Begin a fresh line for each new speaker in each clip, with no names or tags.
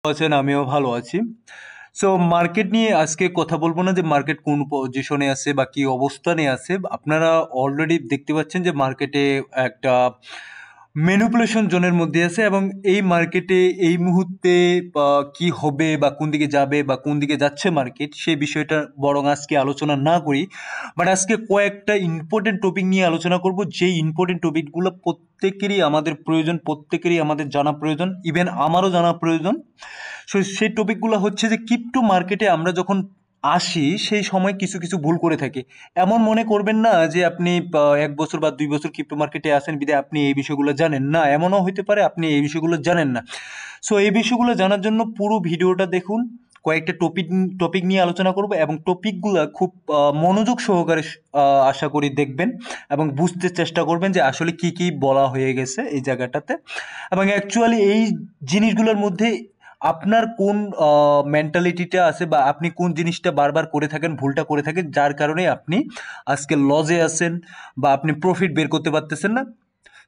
আছেন, আমিও ভালো আছি। সো মার্কেট নিয়ে আজকে কথা বলবো না যে মার্কেট কোন পজিশনে আছে বা কি অবস্থানে আছে। আপনারা অলরেডি দেখতে পাচ্ছেন যে মার্কেটে একটা ম্যানিপুলেশন জোনের মধ্যে আছে এবং এই মার্কেটে এই মুহূর্তে কি হবে বা কোন দিকে যাবে বা কোন দিকে যাচ্ছে মার্কেট সেই বিষয়টা বরং আজকে আলোচনা না করি। বাট আজকে কয়েকটা ইম্পর্টেন্ট টপিক নিয়ে আলোচনা করব, যেই ইম্পর্টেন্ট টপিকগুলো প্রত্যেকেরই আমাদের প্রয়োজন, প্রত্যেকেরই আমাদের জানা প্রয়োজন, ইভেন আমারও জানা প্রয়োজন। সো সেই টপিকগুলো হচ্ছে যে ক্রিপ্টো মার্কেটে আমরা যখন আসি সেই সময় কিছু কিছু ভুল করে থাকি। এমন মনে করবেন না যে আপনি ১ বছর বা ২ বছর ক্রিপ্টো মার্কেটে আসেন বিধায় আপনি এই বিষয়গুলো জানেন না, এমনও হইতে পারে আপনি এই বিষয়গুলো জানেন না। সো এই বিষয়গুলো জানার জন্য পুরো ভিডিওটা দেখুন। কয়েকটা টপিক নিয়ে আলোচনা করব এবং টপিকগুলো খুব মনোযোগ সহকারে আশা করি দেখবেন এবং বুঝতে চেষ্টা করবেন যে আসলে কি কি বলা হয়ে গেছে এই জায়গাটাতে, এবং অ্যাকচুয়ালি এই জিনিসগুলোর মধ্যে আপনার কোন মেন্টালিটিটা আছে বা আপনি কোন জিনিসটা বারবার করে থাকেন, ভুলটা করে থাকেন, যার কারণে আপনি আজকে লজে আছেন বা আপনি প্রফিট বের করতে পারতেছেন না।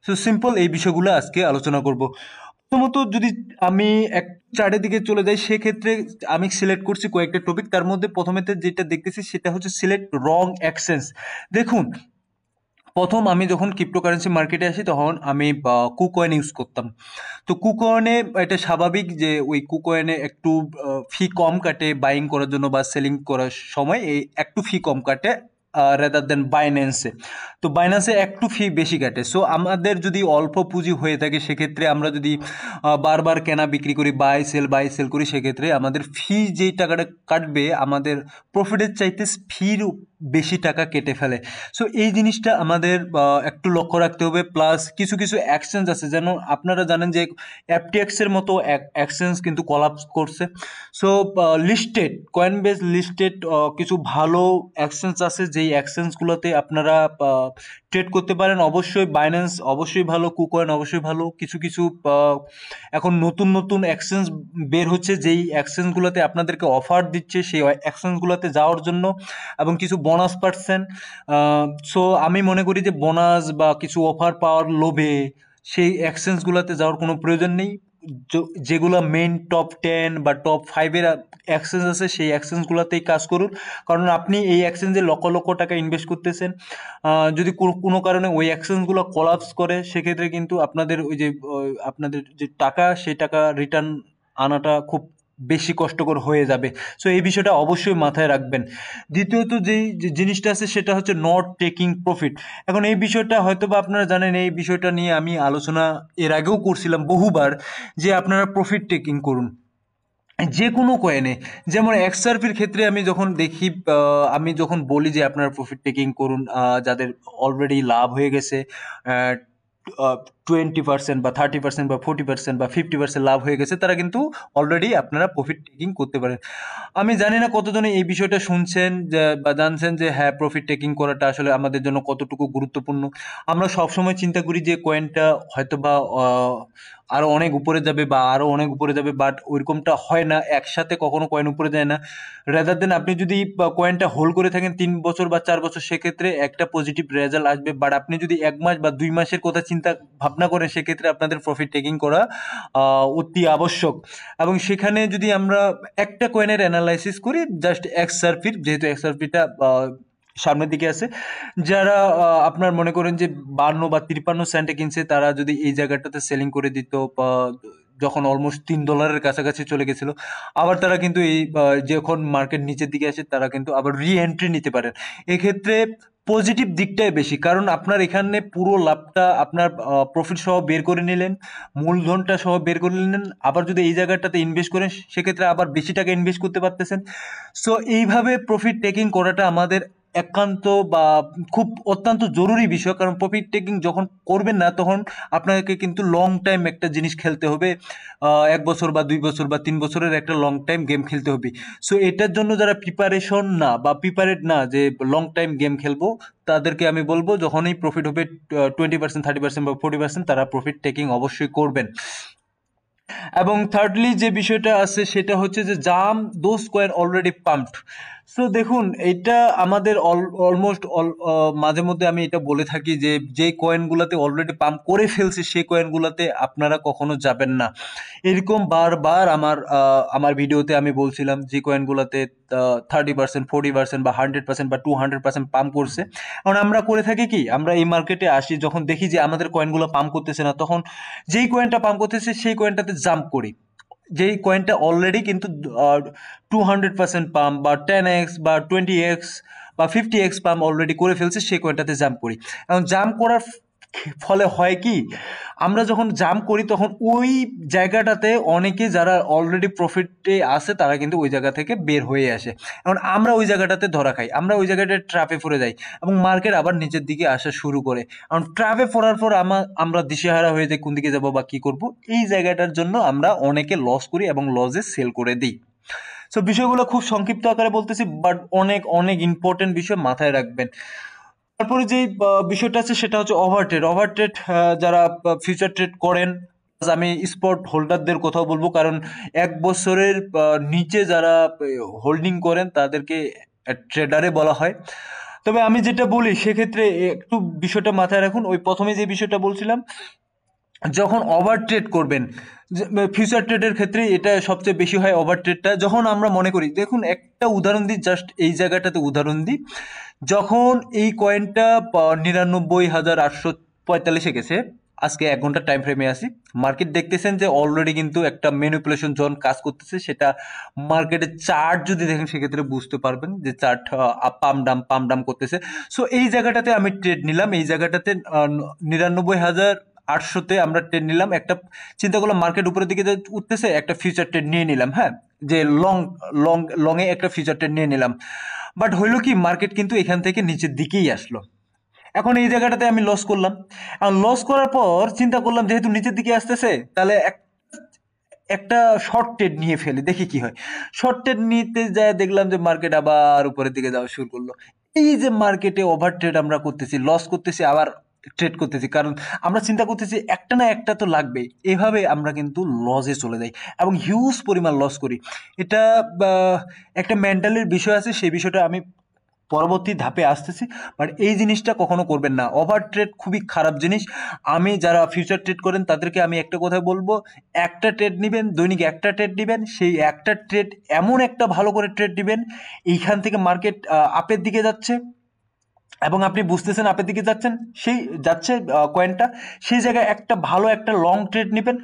সো সিম্পল এই বিষয়গুলো আজকে আলোচনা করব। প্রথমত যদি আমি এক চার্টের দিকে চলে যাই, সেক্ষেত্রে আমি সিলেক্ট করছি কয়েকটা টপিক। তার মধ্যে প্রথমেতে যেটা দেখতেছি সেটা হচ্ছে সিলেক্ট রং এক্সচেঞ্জ। দেখুন, প্রথম আমি যখন ক্রিপ্টোকারেন্সি মার্কেটে আসি তখন আমি কুকয়েন ইউজ করতাম। তো কুকয়েনে এটা স্বাভাবিক যে ওই কুকয়েনে একটু ফি কম কাটে বাইং করার জন্য বা সেলিং করার সময় এই একটু ফি কম কাটে রেদার দেন বাইন্যান্সে। তো বাইন্যান্সে একটু ফি বেশি কাটে। সো আমাদের যদি অল্প পুঁজি হয়ে থাকে সেক্ষেত্রে আমরা যদি বারবার কেনা বিক্রি করি, বাই সেল করি, সেক্ষেত্রে আমাদের ফি যেই টাকাটা কাটবে আমাদের প্রফিটের চাইতে ফির বেশি টাকা কেটে ফেলে। সো এই জিনিসটা আমাদের একটু লক্ষ্য রাখতে হবে। প্লাস কিছু কিছু এক্সচেঞ্জ আছে, যেন আপনারা জানেন যে এফটিএক্স এর মতো এক্সচেঞ্জ কিন্তু কোলাপস করছে। So listed coin base listed কিছু ভালো এক্সচেঞ্জ আছে, যেই এক্সচেঞ্জগুলোতে আপনারা ট্রেড করতে পারেন। অবশ্যই বাইন্যান্স অবশ্যই ভালো, কুকয়েন অবশ্যই ভালো। কিছু কিছু এখন নতুন নতুন এক্সচেঞ্জ বের হচ্ছে, যেই এক্সচেঞ্জগুলোতে আপনাদেরকে অফার দিচ্ছে সেই এক্সচেঞ্জগুলোতে যাওয়ার জন্য এবং কিছু বোনাস পাচ্ছেন। সো আমি মনে করি যে বোনাস বা কিছু অফার পাওয়ার লোভে সেই এক্সচেঞ্জগুলোতে যাওয়ার কোনো প্রয়োজন নেই। যেগুলো মেইন টপ 10 বা টপ 5-এর এক্সচেঞ্জ আছে সেই এক্সচেঞ্জগুলোতেই কাজ করুন। কারণ আপনি এই এক্সচেঞ্জে লক্ষ লক্ষ টাকা ইনভেস্ট করতেছেন, যদি কোনো কারণে ওই এক্সচেঞ্জগুলো কোলাপস করে সেক্ষেত্রে কিন্তু আপনাদের ওই যে আপনাদের যে টাকা সেই টাকা রিটার্ন আনাটা খুব বেশি কষ্টকর হয়ে যাবে। সো এই বিষয়টা অবশ্যই মাথায় রাখবেন। দ্বিতীয়ত যেই যে জিনিসটা আছে সেটা হচ্ছে নট টেকিং প্রফিট। এখন এই বিষয়টা হয়তো বা আপনারা জানেন, এই বিষয়টা নিয়ে আমি আলোচনা এর আগেও করছিলাম বহুবার, যে আপনারা প্রফিট টেকিং করুন যে কোনো কয়েনে। যেমন এক্সআরপির ক্ষেত্রে আমি যখন দেখি, আমি যখন বলি যে আপনারা প্রফিট টেকিং করুন, যাদের অলরেডি লাভ হয়ে গেছে 20% বা 30% বা 40% বা 50% লাভ হয়ে গেছে, তারা কিন্তু অলরেডি আপনারা প্রফিট টেকিং করতে পারেন। আমি জানি না কতজনে এই বিষয়টা শুনছেন বা জানছেন যে হ্যাঁ, প্রফিট টেকিং করাটা আসলে আমাদের জন্য কতটুকু গুরুত্বপূর্ণ। আমরা সবসময় চিন্তা করি যে কয়েনটা হয়তো বা আরো অনেক উপরে যাবে বা আরো অনেক উপরে যাবে, বাট ওইরকমটা হয় না। একসাথে কখনো কয়েন উপরে যায় না। রাদার দেন আপনি যদি কয়েনটা হোল্ড করে থাকেন 3 বছর বা 4 বছর, সেক্ষেত্রে একটা পজিটিভ রেজাল্ট আসবে। বাট আপনি যদি 1 মাস বা 2 মাসের কথা চিন্তা ভাবনা করেন সেক্ষেত্রে আপনাদের প্রফিট টেকিং করা অতি আবশ্যক। এবং সেখানে যদি আমরা একটা কয়েনের অ্যানালাইসিস করি, জাস্ট এক্সআরপির, যেহেতু এক্সআরপিটা সামনের দিকে আছে, যারা আপনার মনে করেন যে 52 বা 53 সেন্টে কিনছে, তারা যদি এই জায়গাটাতে সেলিং করে দিত বা যখন অলমোস্ট $3 কাছাকাছি চলে গেছিল, আবার তারা কিন্তু এই যখন মার্কেট নিচের দিকে আসে তারা কিন্তু আবার রি এন্ট্রি নিতে পারেন। এক্ষেত্রে পজিটিভ দিকটাই বেশি, কারণ আপনার এখানে পুরো লাভটা আপনার প্রফিট সহ বের করে নিলেন, মূলধনটা সহ বের করে নিলেন। আবার যদি এই জায়গাটাতে ইনভেস্ট করেন সেক্ষেত্রে আবার বেশি টাকা ইনভেস্ট করতে পারতেছেন। সো এইভাবে প্রফিট টেকিং করাটা আমাদের একান্ত বা খুব অত্যন্ত জরুরি বিষয়। কারণ প্রফিট টেকিং যখন করবেন না তখন আপনাকে কিন্তু লং টাইম একটা জিনিস খেলতে হবে। 1 বছর বা 2 বছর বা 3 বছরের একটা লং টাইম গেম খেলতে হবে। সো এটার জন্য যারা প্রিপারেশন না বা প্রিপারেড না যে লং টাইম গেম খেলবো, তাদেরকে আমি বলবো যখনই প্রফিট হবে 20%, 30% বা 40%, তারা প্রফিট টেকিং অবশ্যই করবেন। এবং থার্ডলি যে বিষয়টা আছে সেটা হচ্ছে যে জাম those coins already pumped. So দেখুন এটা আমাদের অলমোস্ট মাঝে মধ্যে আমি এটা বলে থাকি যে যে কয়েনগুলোতে অলরেডি পাম্প করে ফেলছে সেই কয়েনগুলোতে আপনারা কখনো যাবেন না। এরকম বারবার আমার ভিডিওতে আমি বলছিলাম যে কয়েনগুলোতে 30%, 40% বা 100% বা 200% পাম্প করছে। কারণ আমরা করে থাকি কি, আমরা এই মার্কেটে আসি যখন দেখি যে আমাদের কয়েনগুলো পাম্প করতেছে না, তখন যেই কয়েনটা পাম্প করতেছে সেই কয়েনটাতে জাম্প করি। যেই কয়েনটা অলরেডি কিন্তু 200% পাম্প বা 10x বা 20x বা 50x পাম্প অলরেডি করে ফেলছে, সেই কয়েনটাতে জাম্প করি। এখন জাম্প করার ফলে হয় কি, আমরা যখন জাম্প করি তখন ওই জায়গাটাতে অনেকে যারা অলরেডি প্রফিটে আছে তারা কিন্তু ওই জায়গা থেকে বের হয়ে আসে। এখন আমরা ওই জায়গাটাতে ধরা খাই, আমরা ওই জায়গাটায় ট্র্যাপে পড়ে যাই এবং মার্কেট আবার নিচের দিকে আসা শুরু করে। কারণ ট্র্যাপে পড়ার পর আমরা দিশেহারা হয়ে যাই কোন দিকে যাবো বা কি করব। এই জায়গাটার জন্য আমরা অনেকে লস করি এবং লসে সেল করে দিই। সো বিষয়গুলো খুব সংক্ষিপ্ত আকারে বলতেছি, বাট অনেক অনেক ইম্পর্টেন্ট বিষয় মাথায় রাখবেন। তারপরে যে বিষয়টা আছে সেটা হচ্ছে ওভারট্রেড। ওভারট্রেড যারা ফিউচার ট্রেড করেন, আমি স্পট হোল্ডারদের কথাও বলবো, কারণ 1 বছরের নিচে যারা হোল্ডিং করেন তাদেরকে ট্রেডারে বলা হয়। তবে আমি যেটা বলি সেক্ষেত্রে একটু বিষয়টা মাথায় রাখুন। ওই প্রথমে যে বিষয়টা বলছিলাম, যখন ওভার ট্রেড করবেন, ফিউচার ট্রেডের ক্ষেত্রে এটা সবচেয়ে বেশি হয়। ওভার ট্রেডটা যখন আমরা মনে করি, দেখুন একটা উদাহরণ দিই, জাস্ট এই জায়গাটাতে উদাহরণ দিই। যখন এই কয়েনটা 99,845-এ গেছে, আজকে 1 ঘন্টা টাইম ফ্রেমে আসি, মার্কেট দেখতেছেন যে অলরেডি কিন্তু একটা ম্যানিপুলেশন জোন কাজ করতেছে। সেটা মার্কেটের চার্ট যদি দেখেন সেক্ষেত্রে বুঝতে পারবেন যে চার্ট পাম ডাম করতেছে। সো এই জায়গাটাতে আমি ট্রেড নিলাম, এই জায়গাটাতে 99,800-তে আমরা ট্রেড নিলাম। একটা চিন্তা করলাম মার্কেট উপরের দিকে যে উঠতেছে, একটা ফিউচার ট্রেড নিয়ে নিলাম, হ্যাঁ, যে লং এ একটা ফিউচার ট্রেড নিয়ে নিলাম। বাট হইলো কি, মার্কেট কিন্তু এখান থেকে নিচের দিকেই আসলো। এখন এই জায়গাটাতে আমি লস করলাম। এখন লস করার পর চিন্তা করলাম যেহেতু নিচের দিকে আসতেছে, তাহলে একটা শর্ট ট্রেড নিয়ে ফেলি, দেখি কি হয়। শর্ট ট্রেড নিতে যায় দেখলাম যে মার্কেট আবার উপরের দিকে যাওয়া শুরু করলো। এই যে মার্কেটে ওভার ট্রেড আমরা করতেছি, লস করতেছি, আবার ট্রেড করতেছি, কারণ আমরা চিন্তা করতেছি একটা না একটা তো লাগবে। এভাবে আমরা কিন্তু লসে চলে যাই এবং হিউজ পরিমাণ লস করি। এটা একটা মেন্টালির বিষয় আছে, সেই বিষয়টা আমি পরবর্তী ধাপে আসতেছি। বাট এই জিনিসটা কখনো করবেন না, ওভার ট্রেড খুবই খারাপ জিনিস। আমি যারা ফিউচার ট্রেড করেন তাদেরকে আমি একটা কথা বলবো, একটা ট্রেড নেবেন, দৈনিক একটা ট্রেড নেবেন, সেই একটা ট্রেড এমন একটা ভালো করে ট্রেড নেবেন, এইখান থেকে মার্কেট আপের দিকে যাচ্ছে এবং আপনি বুঝতেছেন আপের দিকে যাচ্ছেন, সেই যাচ্ছে কয়েনটা, সেই জায়গায় একটা ভালো একটা লং ট্রেড নেবেন।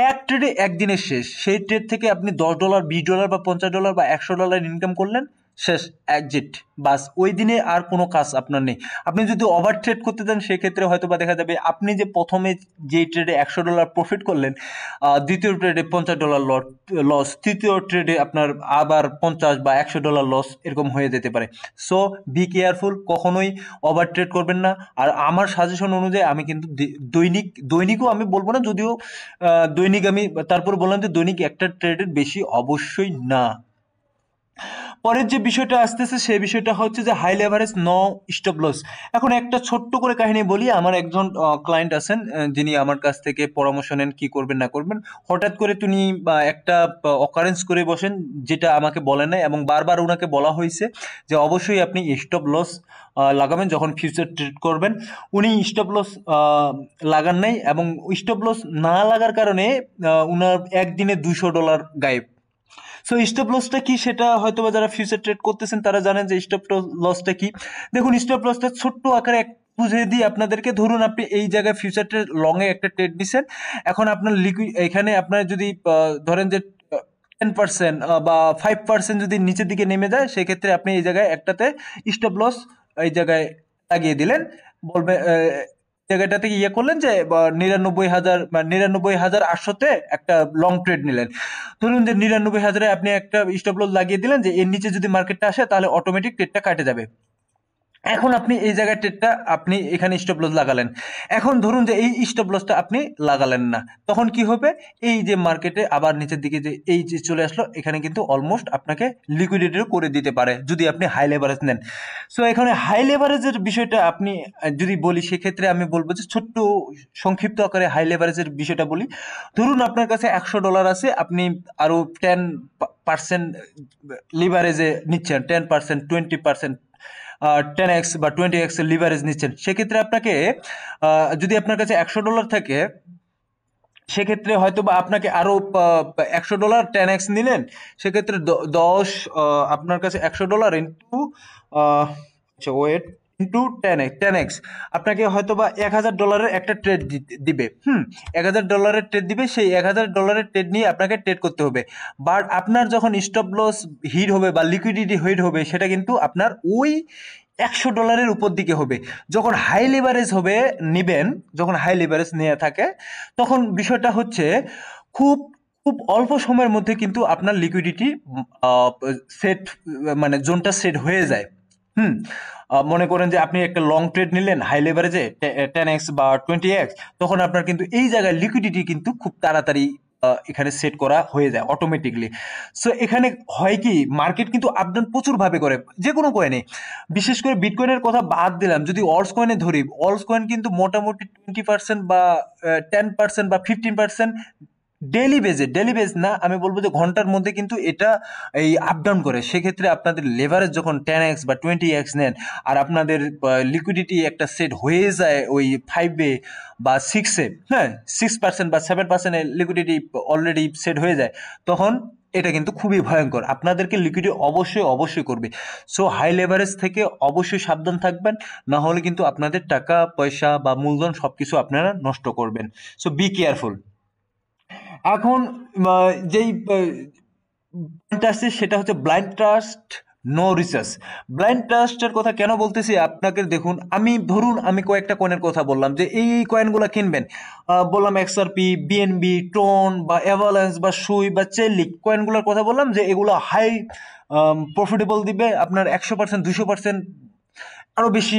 এক ট্রেডে একদিনের শেষ, সেই ট্রেড থেকে আপনি $10, $20 বা $50 বা $100 ইনকাম করলেন, শেষ, এক্সিট, বাস। ওই দিনে আর কোনো কাজ আপনার নেই। আপনি যদি ওভার ট্রেড করতে চান সেক্ষেত্রে হয়তো বা দেখা যাবে আপনি যে প্রথমে যে ট্রেডে $100 প্রফিট করলেন, দ্বিতীয় ট্রেডে $50 লস, তৃতীয় ট্রেডে আপনার আবার 50 বা $100 লস, এরকম হয়ে যেতে পারে। সো বি কেয়ারফুল, কখনোই ওভার ট্রেড করবেন না। আর আমার সাজেশন অনুযায়ী আমি কিন্তু দৈনিকও আমি বলবো না, যদিও দৈনিক আমি তারপর বললাম যে দৈনিক একটা ট্রেডের বেশি অবশ্যই না। পরের যে বিষয়টা আসতেছে সেই বিষয়টা হচ্ছে যে high leverage, no stop loss. এখন একটা ছোট্ট করে কাহিনী বলি। আমার একজন ক্লায়েন্ট আছেন, যিনি আমার কাছ থেকে পরামর্শ নেন কি করবেন না করবেন। হঠাৎ করে তিনি একটা অকারেন্স করে বসেন, যেটা আমাকে বলেন নাই এবং বারবার ওনাকে বলা হয়েছে যে অবশ্যই আপনি স্টপ লস লাগাবেন যখন ফিউচার ট্রেড করবেন। উনি স্টপ লস লাগান নাই এবং স্টপ লস না লাগার কারণে উনার একদিনে $200 গায়েব। সো স্টপ লসটা কি সেটা হয়তো বা যারা ফিউচার ট্রেড করতেছেন তারা জানেন যে স্টপ লসটা কি। দেখুন স্টপ লসটা ছোট্ট আকারে বুঝিয়ে দিই আপনাদেরকে। ধরুন আপনি এই জায়গায় ফিউচার ট্রেড লং এ একটা ট্রেড দিচ্ছেন, এখন আপনার লিকুইড এখানে আপনার যদি ধরেন যে 10% বা 5% যদি নিচের দিকে নেমে যায়, সেক্ষেত্রে আপনি এই জায়গায় একটাতে স্টপ লস এই জায়গায় লাগিয়ে দিলেন। বলবে জায়গাটাতে ইয়ে করলেন যে 99,000 বা 99,800-তে একটা লং ট্রেড নিলেন। ধরুন যে 99,000-এ আপনি একটা স্টপ লস লাগিয়ে দিলেন যে এর নিচে যদি মার্কেটটা আসে তাহলে অটোমেটিক ট্রেডটা কাটে যাবে। এখন আপনি এই জায়গায় ট্রেডটা আপনি এখানে স্টপ লস লাগালেন। এখন ধরুন যে এই স্টপ লসটা আপনি লাগালেন না, তখন কি হবে, এই যে মার্কেটে আবার নিচের দিকে যে এই যে চলে আসলো, এখানে কিন্তু অলমোস্ট আপনাকে লিকুইডিটিও করে দিতে পারে যদি আপনি হাই লেভারেজ নেন। সো এখানে হাই লেভারেজের বিষয়টা আপনি যদি বলি সেক্ষেত্রে আমি বলবো যে ছোট্ট সংক্ষিপ্ত আকারে হাই লেভারেজের বিষয়টা বলি। ধরুন আপনার কাছে $100 আছে, আপনি আরো 10% লিভারেজে নিচ্ছেন, 10%, 20%, 10x বা 20x লিভারেজ নিচ্ছেন, সেক্ষেত্রে আপনাকে যদি আপনার কাছে $100 থাকে, সেক্ষেত্রে হয়তো বা আপনাকে আরো $100 10x নিলেন, সেক্ষেত্রে 10 আপনার কাছে $100 ইন্টু আচ্ছা ওয়েট ইন্টু 10x আপনাকে হয়তো বা $1000 একটা ট্রেড দিবে। $1000 ট্রেড দিবে, সেই $1000 ট্রেড নিয়ে আপনাকে ট্রেড করতে হবে। বাট আপনার যখন স্টপ লস হিট হবে বা লিকুইডিটি হিট হবে, সেটা কিন্তু আপনার ওই $100 উপর দিকে হবে। যখন হাই লিভারেজ হবে নিবেন, যখন হাই লিভারেজ নিয়ে থাকে, তখন বিষয়টা হচ্ছে খুব খুব অল্প সময়ের মধ্যে কিন্তু আপনার লিকুইডিটি সেট, মানে জোনটা সেট হয়ে যায়। মনে করেন যে আপনি একটা লং ট্রেড নিলেন হাই লেভারেজে 10x বা 20x, তখন আপনার কিন্তু এই জায়গায় লিকুইডিটি কিন্তু খুব তাড়াতাড়ি এখানে সেট করা হয়ে যায় অটোমেটিকলি। সো এখানে হয় কি, মার্কেট কিন্তু আপডাউন প্রচুর ভাবে করে যে কোনো কয়েনে, বিশেষ করে বিটকয়েনের কথা বাদ দিলাম, যদি অলস কয়েনে ধরি, অলস কয়েন কিন্তু মোটামুটি 20% বা 10% বা 15% ডেলি বেজ না, আমি বলবো যে ঘন্টার মধ্যে কিন্তু এটা এই আপ ডাউন করে। সেক্ষেত্রে আপনাদের লেভারেজ যখন 10x বা 20x নেন, আর আপনাদের লিকুইডিটি একটা সেট হয়ে যায় ওই 5-এ বা 6-এ, হ্যাঁ 6% বা 7% লিকুইডিটি অলরেডি সেট হয়ে যায়, তখন এটা কিন্তু খুবই ভয়ঙ্কর। আপনাদেরকে লিকুইডিটি অবশ্যই করবে। সো হাই লেভারেজ থেকে অবশ্যই সাবধান থাকবেন, না হলে কিন্তু আপনাদের টাকা পয়সা বা মূলধন সবকিছু আপনারা নষ্ট করবেন। So be careful. এখন যেই পয়েন্ট আছে সেটা হচ্ছে blind trust, no research. Blind ট্রাস্টের কথা কেন বলতেছি আপনাকে, দেখুন আমি ধরুন আমি কয়েকটা কয়েনের কথা বললাম যে এই কয়েনগুলো কিনবেন, বললাম XRP, BNB, টোন বা অ্যাভালান্স বা সুই বা চেলিক কয়েনগুলোর কথা বললাম যে এগুলো হাই প্রফিটেবল দিবে, আপনার 100%, 200% আরো বেশি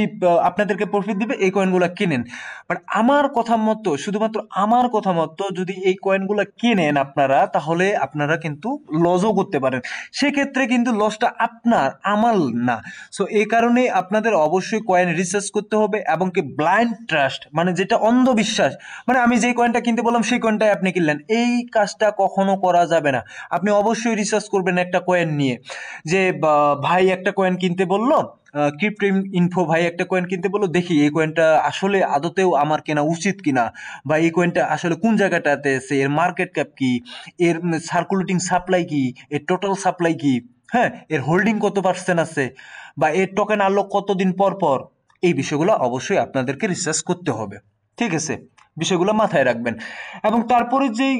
আপনাদেরকে প্রফিট দিবে, এই কয়েনগুলো কিনেন। বাট আমার কথা মতো, শুধুমাত্র আমার কথা মতো যদি এই কয়েনগুলো কিনেন আপনারা, তাহলে আপনারা কিন্তু লসও করতে পারেন। সেক্ষেত্রে কিন্তু লসটা আপনার, আমার না। সো এই কারণে আপনাদের অবশ্যই কয়েন রিসার্চ করতে হবে, এবং কি ব্লাইন্ড ট্রাস্ট মানে যেটা অন্ধবিশ্বাস, মানে আমি যেই কয়েনটা কিনতে বললাম সেই কয়েনটাই আপনি কিনলেন, এই কাজটা কখনো করা যাবে না। আপনি অবশ্যই রিসার্চ করবেন একটা কয়েন নিয়ে, যে ভাই একটা কয়েন কিনতে বললো, ক্রিপ্টো ইনফো ভাই একটা কয়েন কিনতে বললো, দেখি এই কয়েনটা আসলে আদতেও আমার কেনা উচিত কিনা, বা এই কয়েনটা আসলে কোন জায়গাটাতে আছে, এর মার্কেট ক্যাপ কি, এর সার্কুলেটিং সাপ্লাই কি, এর টোটাল সাপ্লাই কি, হ্যাঁ এর হোল্ডিং কত পার্সেন্ট আছে, বা এর টোকেন আনলক কতদিন পর পর, এই বিষয়গুলো অবশ্যই আপনাদেরকে রিসার্চ করতে হবে। ঠিক আছে, বিষয়গুলো মাথায় রাখবেন। এবং তারপরে যেই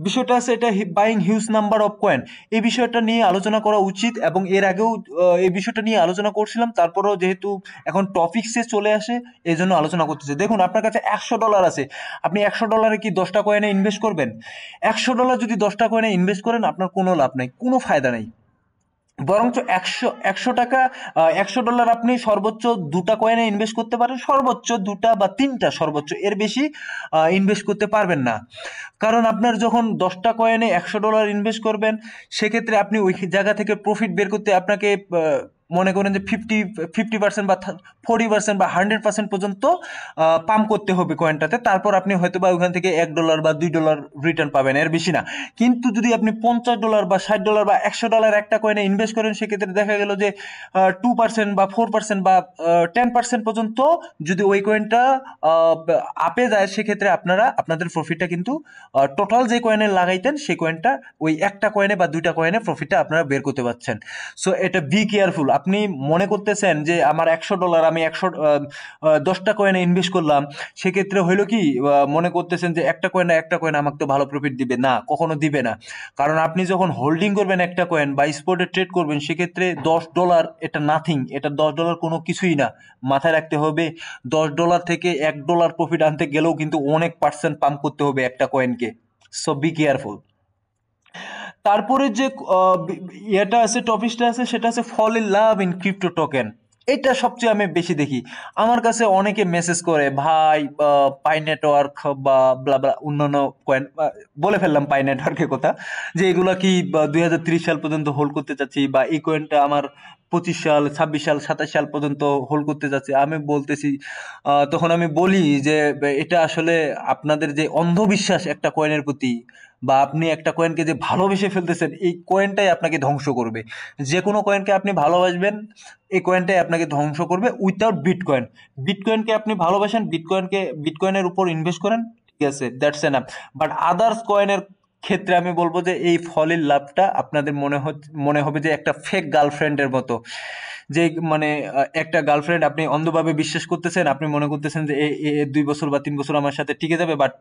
বিষয়টা আছে, এটা buying huge number of coin, এই বিষয়টা নিয়ে আলোচনা করা উচিত, এবং এর আগেও এই বিষয়টা নিয়ে আলোচনা করছিলাম, তারপরেও যেহেতু এখন টপিক্সে চলে আসে এই জন্য আলোচনা করতেছে। দেখুন আপনার কাছে $100 আছে, আপনি $100 কি 10টা কয়েনে ইনভেস্ট করবেন? $100 যদি 10টা কয়েনে ইনভেস্ট করেন, আপনার কোনো লাভ নাই, কোনো ফায়দা নেই। বরঞ্চ একশো টাকা, $100 আপনি সর্বোচ্চ 2টা কয়েনে ইনভেস্ট করতে পারেন, সর্বোচ্চ 2টা বা 3টা, সর্বোচ্চ, এর বেশি ইনভেস্ট করতে পারবেন না। কারণ আপনার যখন 10টা কয়েনে $100 ইনভেস্ট করবেন, সেক্ষেত্রে আপনি ওই জায়গা থেকে প্রফিট বের করতে আপনাকে মনে করেন যে 50% বা 40% বা 100% পর্যন্ত পাম্প করতে হবে কয়েনটাতে, তারপর আপনি হয়তো বা ওখান থেকে $1 বা $2 রিটার্ন পাবেন, এর বেশি না। কিন্তু যদি আপনি $50 বা $60 বা $100 একটা কয়েনে ইনভেস্ট করেন, সেক্ষেত্রে দেখা গেল যে 2% বা 4% বা 10% পর্যন্ত যদি ওই কয়েনটা আপে যায়, সেক্ষেত্রে আপনাদের প্রফিটটা কিন্তু টোটাল যে কয়েনে লাগাইতেন সেই কয়েনটা, ওই একটা কয়েনে বা 2টা কয়েনে প্রফিটটা আপনারা বের করতে পারছেন। সো এটা বি কেয়ারফুল। আপনি মনে করতেছেন যে আমার $100, আমি 10টা কয়েনে ইনভেস্ট করলাম, সেক্ষেত্রে হইলো কি, মনে করতেছেন যে একটা কয়েন আমাকে তো ভালো প্রফিট দিবে, না কখনো দিবে না। কারণ আপনি যখন হোল্ডিং করবেন একটা কয়েন বা স্পটে ট্রেড করবেন, সেক্ষেত্রে $10 এটা নাথিং, এটা $10 কোনো কিছুই না। মাথায় রাখতে হবে, $10 থেকে $1 প্রফিট আনতে গেলেও কিন্তু অনেক পার্সেন্ট পাম্প করতে হবে একটা কয়েনকে। So be careful. তারপরে যে ইয়েটা আছে, টপিকটা আছে, সেটা আছে fall in love in crypto token. এটা সবচেয়ে আমি বেশি দেখি। আমার কাছে অনেকে মেসেজ করে, ভাই পাই নেটওয়ার্ক বা ব্লা ব্লা অন্যান্য কয়েন, বলে ফেললাম পাই নেটওয়ার্কের কথা, যে এগুলা কি 2030 সাল পর্যন্ত হোল্ড করতে চাচ্ছি, বা এই কয়েনটা আমার 25 সাল, 26 সাল, 27 সাল পর্যন্ত হোল্ড করতে চাচ্ছি। আমি বলতেছি, তখন আমি বলি যে এটা আসলে আপনাদের যে অন্ধবিশ্বাস একটা কয়েনের প্রতি, বা আপনি একটা কয়েনকে যে ভালোবেসে ফেলতেছেন, এই কয়েনটাই আপনাকে ধ্বংস করবে। যে কোনো কয়েনকে আপনি ভালোবাসবেন, এই কয়েনটাই আপনাকে ধ্বংস করবে উইথাউট বিটকয়েন। বিটকয়েনকে আপনি ভালোবাসেন, বিটকয়েনের উপর ইনভেস্ট করেন, ঠিক আছে, দ্যাটস এনাফ। বাট আদার্স কয়েনের ক্ষেত্রে আমি বলবো যে এই ফলের লাভটা আপনাদের মনে হবে যে একটা ফেক গার্লফ্রেন্ডের মতো। যে মানে একটা গার্লফ্রেন্ড আপনি অন্ধভাবে বিশ্বাস করতেছেন, আপনি মনে করতেছেন যে এ 2 বছর বা 3 বছর আমার সাথে টিকে যাবে, বাট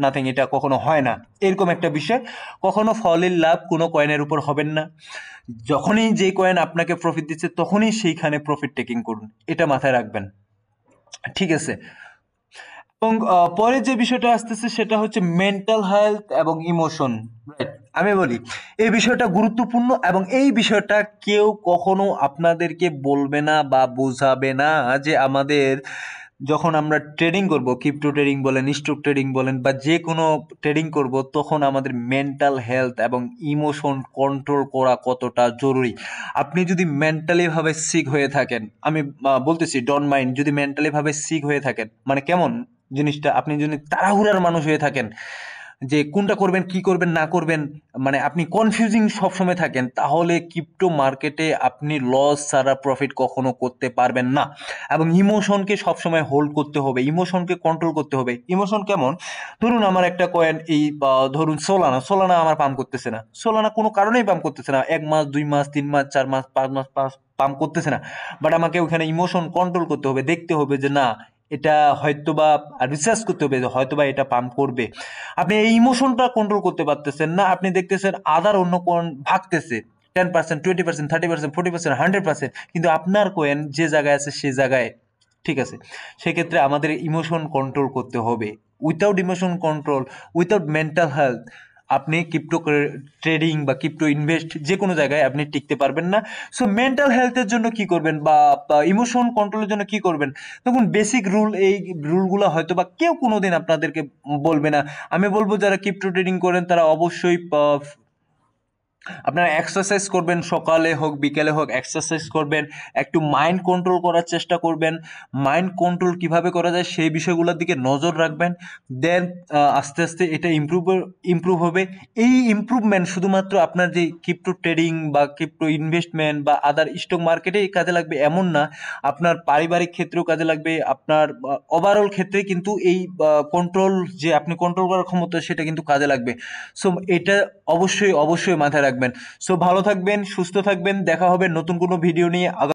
নাথিং, এটা কখনো হয় না। এরকম একটা বিষয়। কখনো ফলের লাভ কোনো কয়েনের উপর হবেন না। যখনই যে কয়েন আপনাকে প্রফিট দিচ্ছে তখনই সেইখানে প্রফিট টেকিং করুন, এটা মাথায় রাখবেন, ঠিক আছে। এবং পরে যে বিষয়টা আসতেছে সেটা হচ্ছে মেন্টাল হেলথ এবং ইমোশন। আমি বলি এই বিষয়টা গুরুত্বপূর্ণ, এবং এই বিষয়টা কেউ কখনো আপনাদেরকে বলবে না বা বোঝাবে না যে আমাদের যখন আমরা ট্রেডিং করব, ক্রিপ্টো ট্রেডিং বলেন, স্টক ট্রেডিং বলেন, বা যে কোনো ট্রেডিং করব, তখন আমাদের মেন্টাল হেলথ এবং ইমোশন কন্ট্রোল করা কতটা জরুরি। আপনি যদি মেন্টালি ভাবে সিক হয়ে থাকেন, আমি বলতেছি ডোন্ট মাইন্ড, যদি মেন্টালি ভাবে সিক হয়ে থাকেন, মানে কেমন জিনিসটা, আপনি যদি তাড়াহুড়ার মানুষ হয়ে থাকেন যে কোনটা করবেন কি করবেন না করবেন, মানে আপনি কনফিউজিং সবসময় থাকেন, তাহলে ক্রিপ্টো মার্কেটে আপনি লস ছাড়া প্রফিট কখনো করতে পারবেন না। এবং ইমোশনকে সবসময় হোল্ড করতে হবে, ইমোশনকে কন্ট্রোল করতে হবে। ইমোশন কেমন, ধরুন আমার একটা কয়েন এই ধরুন সোলানা, সোলানা আমার পাম্প করতেছে না, সোলানা কোনো কারণেই পাম্প করতেছে না, 1 মাস 2 মাস 3 মাস 4 মাস 5 মাস পাম্প করতেছে না। বাট আমাকে ওখানে ইমোশন কন্ট্রোল করতে হবে, দেখতে হবে যে না, এটা হয়তোবা রিসার্চ করতে হবে যে হয়তোবা এটা পাম্প করবে। আপনি এই ইমোশনটা কন্ট্রোল করতে পারতেছেন না, আপনি দেখতেছেন আদার অন্য কোন ভাগতেছে 10%, 20%, 30%, 40%, 100%, কিন্তু আপনার কোয়েন যে জায়গায় আছে সে জায়গায়, ঠিক আছে। সেক্ষেত্রে আমাদের ইমোশন কন্ট্রোল করতে হবে। Without emotion control, without mental health, আপনি ক্রিপ্টো ট্রেডিং বা ক্রিপ্টো ইনভেস্ট যে কোনো জায়গায় আপনি টিকতে পারবেন না। সো মেন্টাল হেলথের জন্য কি করবেন বা ইমোশন কন্ট্রোলের জন্য কি করবেন, তখন বেসিক রুল, এই রুলগুলো হয়তো বা কেউ কোনোদিন আপনাদেরকে বলবে না। আমি বলবো যারা ক্রিপ্টো ট্রেডিং করেন তারা অবশ্যই আপনারা এক্সারসাইজ করবেন, সকালে হোক বিকেলে হোক এক্সারসাইজ করবেন, একটু মাইন্ড কন্ট্রোল করার চেষ্টা করবেন। মাইন্ড কন্ট্রোল কিভাবে করা যায় সেই বিষয়গুলোর দিকে নজর রাখবেন। দেন আস্তে আস্তে এটা ইমপ্রুভ হবে। এই ইমপ্রুভমেন্ট শুধুমাত্র আপনার যে ক্রিপ্টো ট্রেডিং বা ক্রিপ্টো ইনভেস্টমেন্ট বা আদার স্টক মার্কেটেই কাজে লাগবে এমন না, আপনার পারিবারিক ক্ষেত্রেও কাজে লাগবে, আপনার ওভারঅল ক্ষেত্রে কিন্তু এই কন্ট্রোল, যে আপনি কন্ট্রোল করার ক্ষমতা সেটা কিন্তু কাজে লাগবে। সো এটা অবশ্যই অবশ্যই মাথায় রাখবেন। সো ভালো থাকবেন, সুস্থ থাকবেন, দেখা হবে নতুন কোনো ভিডিও নিয়ে।